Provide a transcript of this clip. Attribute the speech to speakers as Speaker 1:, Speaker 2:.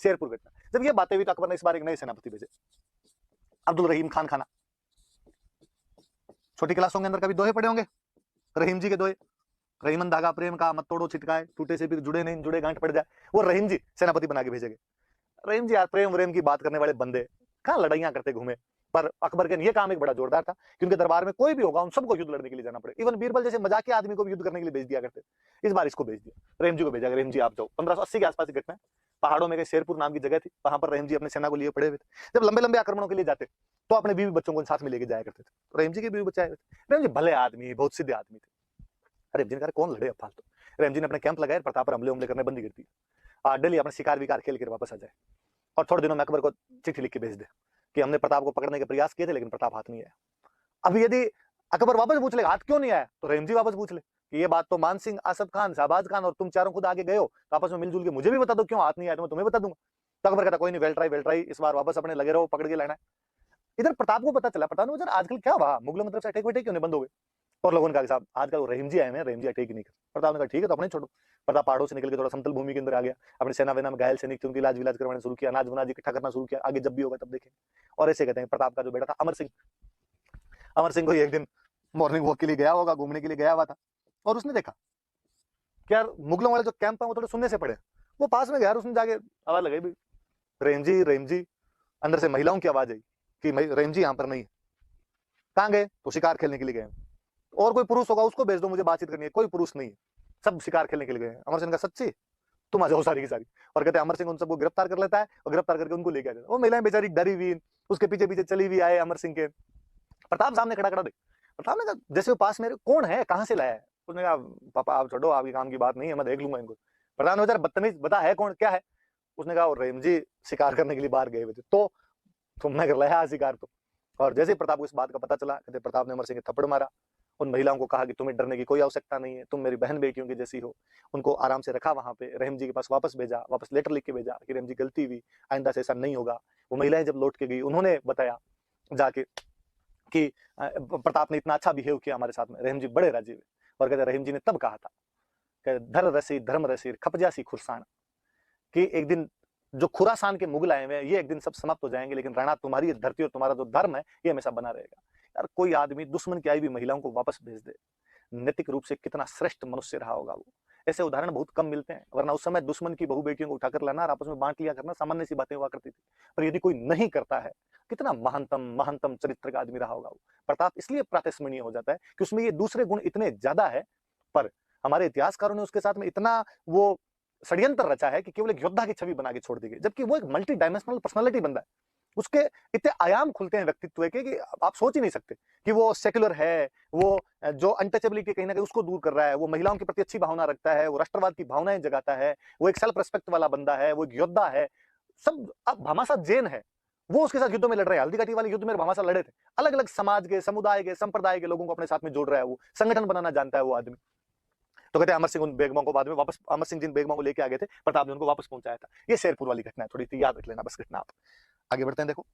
Speaker 1: शेरपुर घटना। जब ये बातें हुई तो अकबर ने इस बार एक नए सेनापति भेजे, अब्दुल रहीम खान खाना। छोटी क्लासों के अंदर कभी दोहे पड़े होंगे, रहीम जी के दोहे, रहीमन धागा प्रेम का मत तोड़ो छिटकाए, टूटे से भी जुड़े नहीं जुड़े गांठ पड़ जाए, वो रहीम जी सेनापति बना के भेजेंगे। रहीम जी यार प्रेम व्रेम की बात करने वाले बंदे, कहाँ लड़ाइयां करते घूमे। पर अकबर के ये काम एक बड़ा जोरदार था कि उनके दरबार में कोई भी होगा उन सबको युद्ध लड़ने के लिए जाना पड़े। इवन बीरबल जैसे मजाकिया आदमी को भी युद्ध करने के लिए भेज दिया करते। इस बार इसको भेज दिया, रहीम जी को भेजा, रहीम जी आप जाओ। 1580 के आसपास की घटना है। पहाड़ों में शेरपुर नाम की जगह थी, वहां पर रहीम जी अपने सेना को लिए पड़े हुए थे। जब लंबे लंबे आक्रमणों के लिए जाते तो अपने बीवी बच्चों को साथ में लेके जाया करते थे। तो रहीम जी के बीवी बच्चे आए हुए थे। रहीम जी भले आदमी, बहुत सीधे आदमी थे। अरे रहीम जी ने कहा कौन लड़े अब फालतू। रहीम जी ने अपने कैंप लगाए, प्रताप पर हमले करने बंद कर दिए। डेली अपने शिकार विकार खेल कर वापस आ जाए और थोड़े दिनों में अकबर को चिट्ठी लिख के भेज दे कि हमने प्रताप को पकड़ने के प्रयास किए थे लेकिन प्रताप हाथ नहीं आया। अब यदि अकबर वापस पूछ ले हाथ क्यों नहीं आया, तो रहीम जी वापस पूछ ले कि ये बात तो मान सिंह, आसफ खान, शहबाज खान और तुम चारों खुद आगे गए हो, तो आपस में मिलजुल के मुझे भी बता दो क्यों हाथ नहीं आया, तो मैं तुम्हें बता दूंगा। तो अकबर कहता कोई नहीं, वेल ट्राई, इस बार वापस अपने लगे रहो, पकड़ के लाना है। इधर प्रताप को पता चला, प्रताप ने आजकल क्या हुआ, मुगलों की तरफ से अटैक वटैक क्यों नहीं बंद हो गए। और लोगों ने कहा साहब आजकल वो रहीम जी आए हैं, रहीम जी अटैक नहीं कर। प्रताप ने कहा ठीक है तो अपने छोड़ो। प्रताप पहाड़ों से निकल के थोड़ा समतल भूमि के अंदर आ गया, अपनी सेना वेना में घायल सैनिक थे उनकी इलाज विलाज करवाना शुरू किया, अनाज वनाज इकट्ठा करना शुरू किया। आगे जब भी होगा तब देखें। और ऐसे कहते हैं प्रताप का जो बेटा था अमर सिंह, अमर सिंह को एक दिन मॉर्निंग वॉक के लिए गया होगा, घूमने के लिए गया हुआ था, और उसने देखा कि यार मुगलों वाले जो कैंप है वो थोड़े सुनने से पड़े। वो पास में गया, उसने जाके आवाज लगाई, भाई रहीम जी, रहीम जी। अंदर से महिलाओं की आवाज आई कि रहीम जी यहाँ पर नहीं है। कहाँ गए, तो शिकार खेलने के लिए गए। और कोई पुरुष होगा उसको भेज दो, मुझे बातचीत करनी है। कोई पुरुष नहीं है, सब शिकार खेलने के लिए गए। अमर सिंह का सच्ची, तुम आ जाओ सारी की सारी। और कहते हैं अमर सिंह उन सबको गिरफ्तार कर लेता है और गिरफ्तार करके उनको लेके आ जाता है। वो महिलाएं बेचारी डरी हुई उसके पीछे पीछे चली हुई आए अमर सिंह के। प्रताप सामने खड़ा खड़ा देख, प्रताप ने कहा जैसे वो पास मेरे, कौन है, कहाँ से लाया है। उसने कहा पापा आप छोड़ो, आपके काम की बात नहीं है, मैं देख लूंगा इनको। प्रताप ने बेचारा बदतमीज, बता है कौन, क्या है। उसने कहा रहीम जी शिकार करने के लिए बाहर गए हुए थे, तो तुमने कर लाया शिकार तो। और जैसे प्रताप को इस बात का पता चला, कहते प्रताप ने अमर सिंह के थप्पड़ मारा। उन महिलाओं को कहा कि तुम्हें डरने की कोई आवश्यकता नहीं है, तुम मेरी बहन बेटियों की जैसी हो। उनको आराम से रखा वहां पे, रहीम जी के पास वापस भेजा, वापस लेटर लिख के भेजा कि रहीम जी गलती हुई, आइंदा से ऐसा नहीं होगा। वो महिलाएं जब लौट के गई उन्होंने बताया जाके कि प्रताप ने इतना अच्छा बिहेव किया हमारे साथ में, रहीम जी बड़े राजी हुए। और कहते रहीम जी ने तब कहा था कि धर रसी धर्म रसी खपजासी खुरसान, कि एक दिन जो खुरासान के मुगल आए हुए हैं ये एक दिन सब समाप्त हो जाएंगे, लेकिन राणा तुम्हारी धरती और तुम्हारा जो धर्म है ये हमेशा बना रहेगा। यार कोई आदमी दुश्मन की आई हुई महिलाओं को वापस भेज दे, नैतिक रूप से कितना श्रेष्ठ मनुष्य रहा होगा वो। ऐसे उदाहरण बहुत कम मिलते हैं, वरना उस समय दुश्मन की बहू बेटियों को उठाकर लाना और आपस में बांट लिया करना सामान्य सी बातें हुआ करती थी। पर यदि कोई नहीं करता है, कितना महानतम महानतम चरित्र का आदमी रहा होगा वो। प्रताप इसलिए प्रातस्मरणीय हो जाता है कि उसमें ये दूसरे गुण इतने ज्यादा है, पर हमारे इतिहासकारों ने उसके साथ में इतना वो षड्यंत्र रचा है कि केवल एक योद्धा की छवि बना के छोड़ दी गई, जबकि वो एक मल्टी डायमेंशनल पर्सनालिटी बंदा है। उसके इतने आयाम खुलते हैं व्यक्तित्व के कि आप सोच ही नहीं सकते कि वो सेक्युलर है, वो जो अनटचेबिलिटी कहीं ना कहीं उसको दूर कर रहा है, वो महिलाओं के प्रति अच्छी भावना रखता है, वो राष्ट्रवाद की भावनाएं जगाता है, वो एक सेल्फ रेस्पेक्ट वाला बंदा है, वो एक योद्धा है। सब अब भामाशाह जैन है, वो उसके साथ युद्धों में लड़ रहे हैं। हल्दी घाटी वाले युद्ध में भामाशाह लड़े थे, अलग अलग समाज के, समुदाय के, संप्रदाय के लोगों को अपने साथ में जोड़ रहा है, वो संगठन बनाना जानता है वो आदमी। तो कहते हैं अमर सिंह उन बेगमों को बाद में वापस, अमर सिंह जिन बेगमों को लेके आ गए थे प्रताप ने उनको वापस पहुंचाया था। ये शेरपुर वाली घटना है, थोड़ी सी याद रख लेना बस घटना। आप आगे बढ़ते हैं, देखो